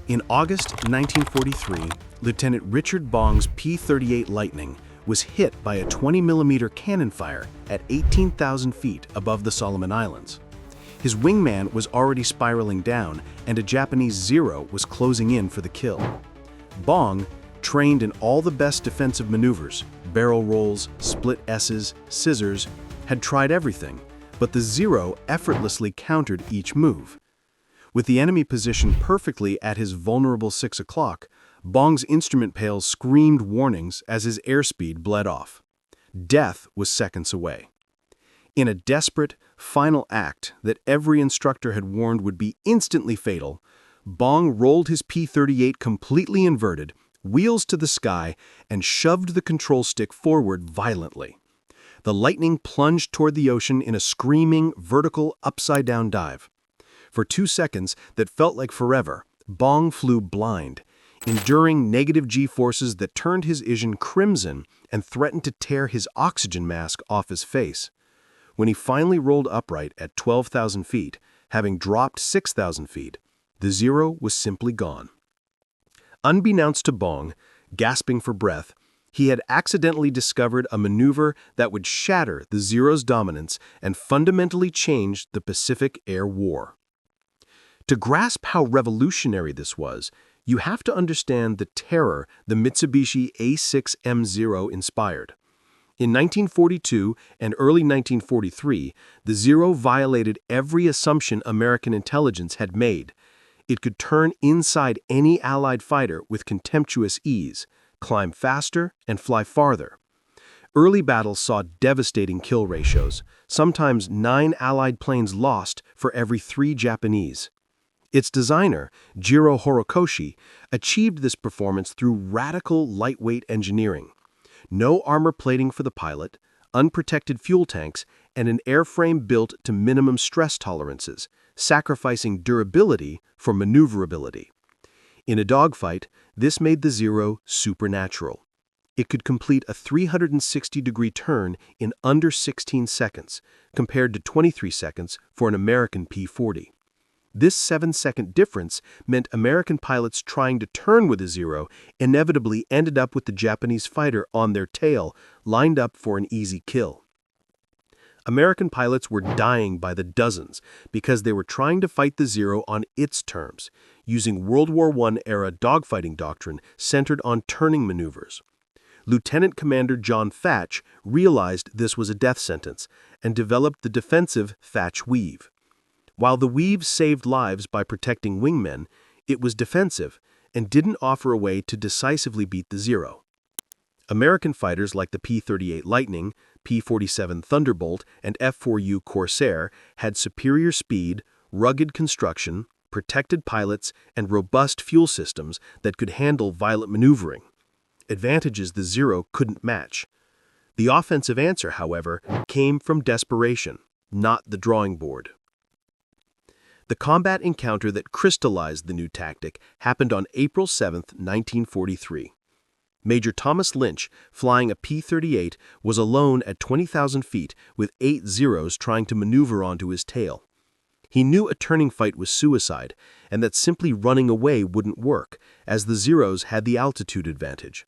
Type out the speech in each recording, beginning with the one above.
In August 1943, Lieutenant Richard Bong's P-38 Lightning was hit by a 20mm cannon fire at 18,000 feet above the Solomon Islands. His wingman was already spiraling down, and a Japanese Zero was closing in for the kill. Bong, trained in all the best defensive maneuvers, barrel rolls, split S's, scissors, had tried everything, but the Zero effortlessly countered each move. With the enemy positioned perfectly at his vulnerable 6 o'clock, Bong's instrument pails screamed warnings as his airspeed bled off. Death was seconds away. In a desperate, final act that every instructor had warned would be instantly fatal, Bong rolled his P-38 completely inverted, wheels to the sky, and shoved the control stick forward violently. The Lightning plunged toward the ocean in a screaming, vertical, upside-down dive. For 2 seconds that felt like forever, Bong flew blind, enduring negative G-forces that turned his vision crimson and threatened to tear his oxygen mask off his face. When he finally rolled upright at 12,000 feet, having dropped 6,000 feet, the Zero was simply gone. Unbeknownst to Bong, gasping for breath, he had accidentally discovered a maneuver that would shatter the Zero's dominance and fundamentally change the Pacific Air War. To grasp how revolutionary this was, you have to understand the terror the Mitsubishi A6M Zero inspired. In 1942 and early 1943, the Zero violated every assumption American intelligence had made. It could turn inside any Allied fighter with contemptuous ease, climb faster, and fly farther. Early battles saw devastating kill ratios, sometimes 9 Allied planes lost for every 3 Japanese. Its designer, Jiro Horikoshi, achieved this performance through radical lightweight engineering. No armor plating for the pilot, unprotected fuel tanks, and an airframe built to minimum stress tolerances, sacrificing durability for maneuverability. In a dogfight, this made the Zero supernatural. It could complete a 360-degree turn in under 16 seconds, compared to 23 seconds for an American P-40. This 7-second difference meant American pilots trying to turn with a Zero inevitably ended up with the Japanese fighter on their tail, lined up for an easy kill. American pilots were dying by the dozens because they were trying to fight the Zero on its terms, using World War I-era dogfighting doctrine centered on turning maneuvers. Lieutenant Commander John Thatch realized this was a death sentence and developed the defensive Thatch Weave. While the weave saved lives by protecting wingmen, it was defensive and didn't offer a way to decisively beat the Zero. American fighters like the P-38 Lightning, P-47 Thunderbolt, and F-4U Corsair had superior speed, rugged construction, protected pilots, and robust fuel systems that could handle violent maneuvering, advantages the Zero couldn't match. The offensive answer, however, came from desperation, not the drawing board. The combat encounter that crystallized the new tactic happened on April 7, 1943. Major Thomas Lynch, flying a P-38, was alone at 20,000 feet with 8 Zeros trying to maneuver onto his tail. He knew a turning fight was suicide, and that simply running away wouldn't work, as the Zeros had the altitude advantage.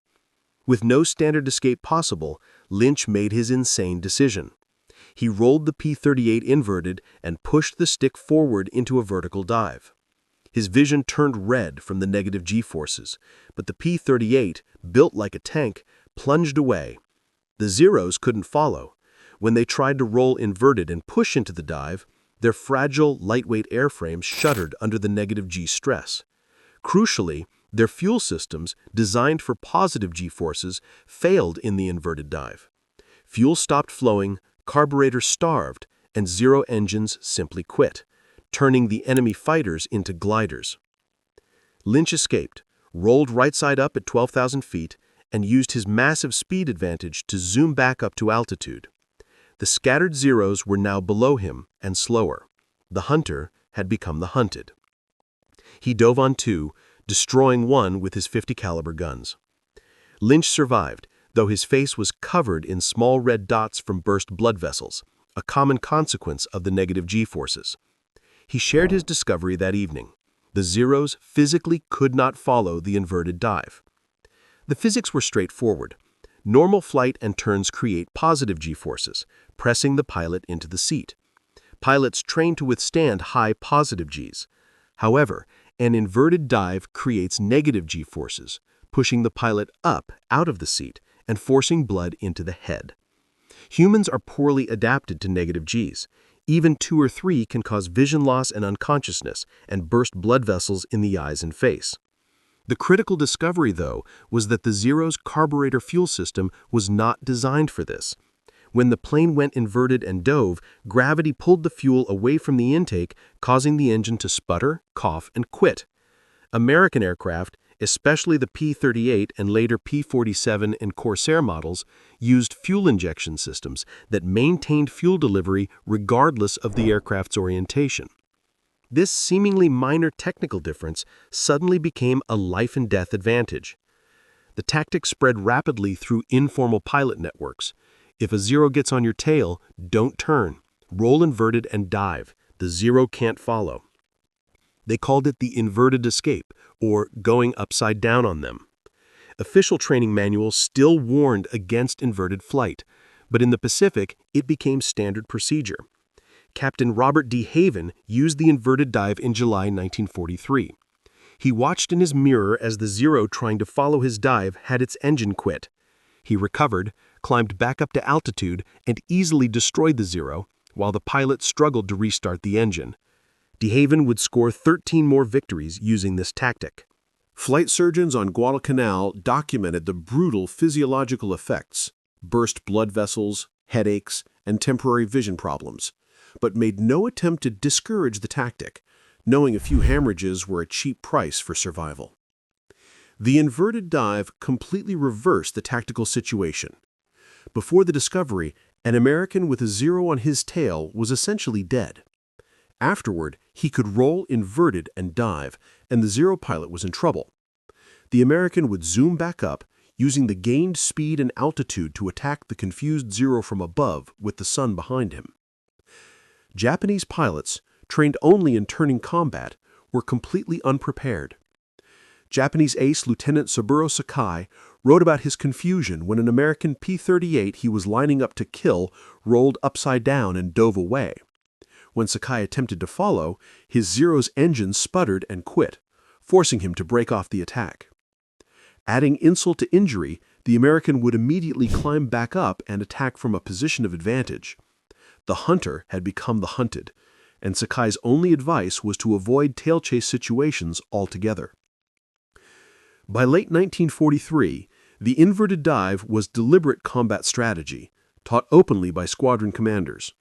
With no standard escape possible, Lynch made his insane decision. He rolled the P-38 inverted and pushed the stick forward into a vertical dive. His vision turned red from the negative G-forces, but the P-38, built like a tank, plunged away. The Zeros couldn't follow. When they tried to roll inverted and push into the dive, their fragile, lightweight airframes shuddered under the negative G stress. Crucially, their fuel systems, designed for positive G-forces, failed in the inverted dive. Fuel stopped flowing, carburetors starved, and Zero engines simply quit, turning the enemy fighters into gliders. Lynch escaped, rolled right side up at 12,000 feet, and used his massive speed advantage to zoom back up to altitude. The scattered Zeros were now below him and slower. The hunter had become the hunted. He dove on 2, destroying one with his .50 caliber guns. Lynch survived, though his face was covered in small red dots from burst blood vessels, a common consequence of the negative G-forces. He shared his discovery that evening. The Zeros physically could not follow the inverted dive. The physics were straightforward. Normal flight and turns create positive g-forces, pressing the pilot into the seat. Pilots train to withstand high positive g's. However, an inverted dive creates negative g-forces, pushing the pilot up out of the seat and forcing blood into the head. Humans are poorly adapted to negative g's. Even 2 or 3 can cause vision loss and unconsciousness and burst blood vessels in the eyes and face. The critical discovery, though, was that the Zero's carburetor fuel system was not designed for this. When the plane went inverted and dove, gravity pulled the fuel away from the intake, causing the engine to sputter, cough, and quit. American aircraft, especially the P-38 and later P-47 and Corsair models, used fuel injection systems that maintained fuel delivery regardless of the aircraft's orientation. This seemingly minor technical difference suddenly became a life-and-death advantage. The tactic spread rapidly through informal pilot networks. If a Zero gets on your tail, don't turn. Roll inverted and dive. The Zero can't follow. They called it the inverted escape, or going upside down on them. Official training manuals still warned against inverted flight, but in the Pacific, it became standard procedure. Captain Robert D. Haven used the inverted dive in July 1943. He watched in his mirror as the Zero trying to follow his dive had its engine quit. He recovered, climbed back up to altitude, and easily destroyed the Zero, while the pilot struggled to restart the engine. De Haven would score 13 more victories using this tactic. Flight surgeons on Guadalcanal documented the brutal physiological effects, burst blood vessels, headaches, and temporary vision problems, but made no attempt to discourage the tactic, knowing a few hemorrhages were a cheap price for survival. The inverted dive completely reversed the tactical situation. Before the discovery, an American with a Zero on his tail was essentially dead. Afterward, he could roll inverted and dive, and the Zero pilot was in trouble. The American would zoom back up, using the gained speed and altitude to attack the confused Zero from above with the sun behind him. Japanese pilots, trained only in turning combat, were completely unprepared. Japanese ace Lieutenant Saburo Sakai wrote about his confusion when an American P-38 he was lining up to kill rolled upside down and dove away. When Sakai attempted to follow, his Zero's engine sputtered and quit, forcing him to break off the attack. Adding insult to injury, the American would immediately climb back up and attack from a position of advantage. The hunter had become the hunted, and Sakai's only advice was to avoid tail-chase situations altogether. By late 1943, the inverted dive was deliberate combat strategy, taught openly by squadron commanders.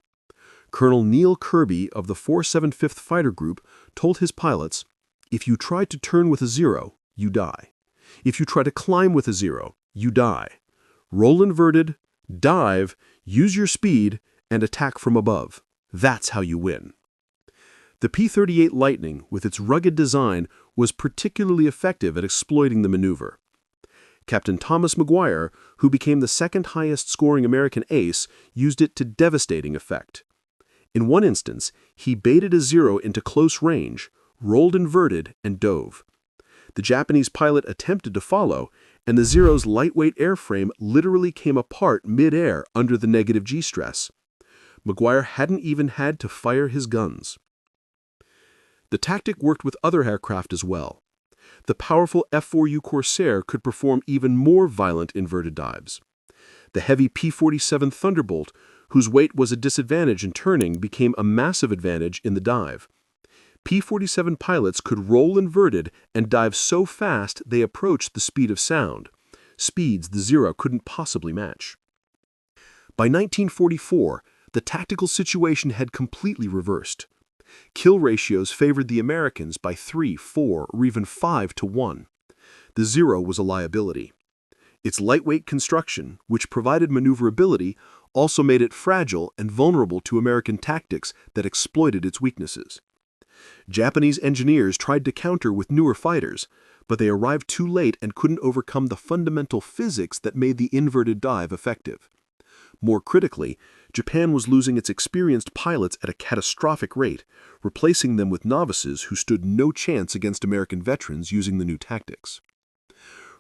Colonel Neil Kirby of the 475th Fighter Group told his pilots, "If you try to turn with a Zero, you die. If you try to climb with a Zero, you die. Roll inverted, dive, use your speed, and attack from above. That's how you win." The P-38 Lightning, with its rugged design, was particularly effective at exploiting the maneuver. Captain Thomas McGuire, who became the second highest-scoring American ace, used it to devastating effect. In one instance, he baited a Zero into close range, rolled inverted, and dove. The Japanese pilot attempted to follow, and the Zero's lightweight airframe literally came apart mid-air under the negative G-stress. McGuire hadn't even had to fire his guns. The tactic worked with other aircraft as well. The powerful F-4U Corsair could perform even more violent inverted dives. The heavy P-47 Thunderbolt, whose weight was a disadvantage in turning, became a massive advantage in the dive. P-47 pilots could roll inverted and dive so fast they approached the speed of sound, speeds the Zero couldn't possibly match. By 1944, the tactical situation had completely reversed. Kill ratios favored the Americans by 3, 4, or even 5 to 1. The Zero was a liability. Its lightweight construction, which provided maneuverability, also made it fragile and vulnerable to American tactics that exploited its weaknesses. Japanese engineers tried to counter with newer fighters, but they arrived too late and couldn't overcome the fundamental physics that made the inverted dive effective. More critically, Japan was losing its experienced pilots at a catastrophic rate, replacing them with novices who stood no chance against American veterans using the new tactics.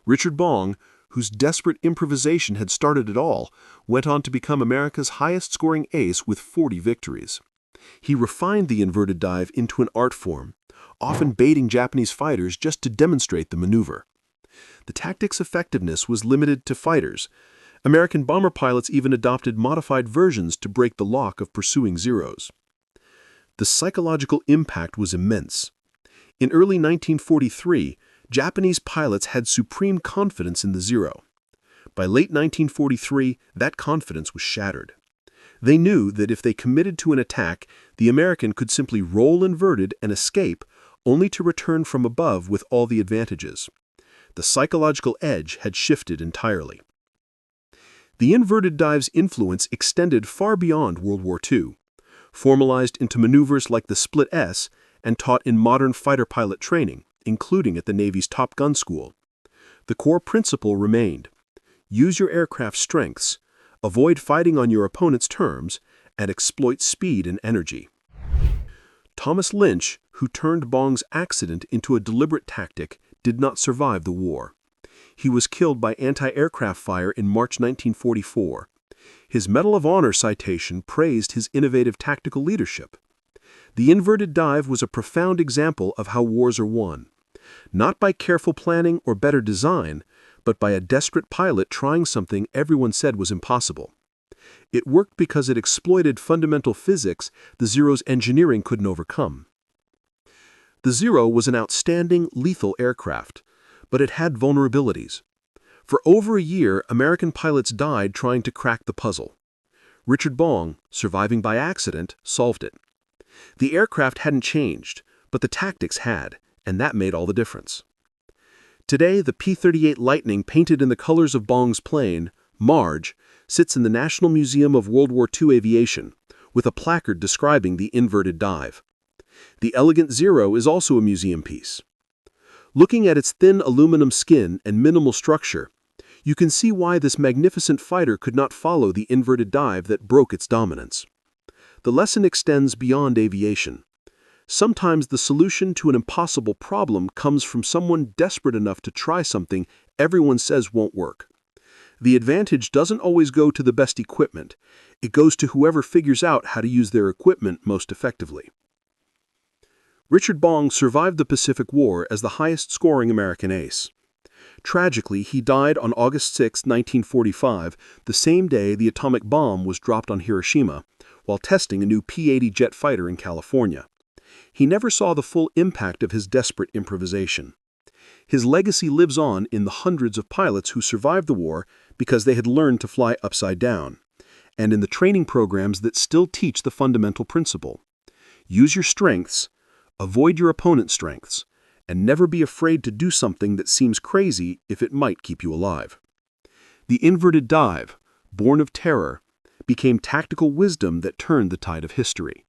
Richard Bong, whose desperate improvisation had started it all, went on to become America's highest-scoring ace with 40 victories. He refined the inverted dive into an art form, often baiting Japanese fighters just to demonstrate the maneuver. The tactic's effectiveness was limited to fighters. American bomber pilots even adopted modified versions to break the lock of pursuing Zeros. The psychological impact was immense. In early 1943, Japanese pilots had supreme confidence in the Zero. By late 1943, that confidence was shattered. They knew that if they committed to an attack, the American could simply roll inverted and escape, only to return from above with all the advantages. The psychological edge had shifted entirely. The inverted dive's influence extended far beyond World War II, formalized into maneuvers like the Split S and taught in modern fighter pilot training, including at the Navy's Top Gun School. The core principle remained: use your aircraft's strengths, avoid fighting on your opponent's terms, and exploit speed and energy. Thomas Lynch, who turned Bong's accident into a deliberate tactic, did not survive the war. He was killed by anti-aircraft fire in March 1944. His Medal of Honor citation praised his innovative tactical leadership. The inverted dive was a profound example of how wars are won, not by careful planning or better design, but by a desperate pilot trying something everyone said was impossible. It worked because it exploited fundamental physics the Zero's engineering couldn't overcome. The Zero was an outstanding, lethal aircraft, but it had vulnerabilities. For over a year, American pilots died trying to crack the puzzle. Richard Bong, surviving by accident, solved it. The aircraft hadn't changed, but the tactics had, and that made all the difference. Today, the P-38 Lightning, painted in the colors of Bong's plane, Marge, sits in the National Museum of World War II Aviation, with a placard describing the inverted dive. The elegant Zero is also a museum piece. Looking at its thin aluminum skin and minimal structure, you can see why this magnificent fighter could not follow the inverted dive that broke its dominance. The lesson extends beyond aviation. Sometimes the solution to an impossible problem comes from someone desperate enough to try something everyone says won't work. The advantage doesn't always go to the best equipment. It goes to whoever figures out how to use their equipment most effectively. Richard Bong survived the Pacific War as the highest-scoring American ace. Tragically, he died on August 6, 1945, the same day the atomic bomb was dropped on Hiroshima, while testing a new P-80 jet fighter in California. He never saw the full impact of his desperate improvisation. His legacy lives on in the hundreds of pilots who survived the war because they had learned to fly upside down, and in the training programs that still teach the fundamental principle. Use your strengths, avoid your opponent's strengths, and never be afraid to do something that seems crazy if it might keep you alive. The inverted dive, born of terror, became tactical wisdom that turned the tide of history.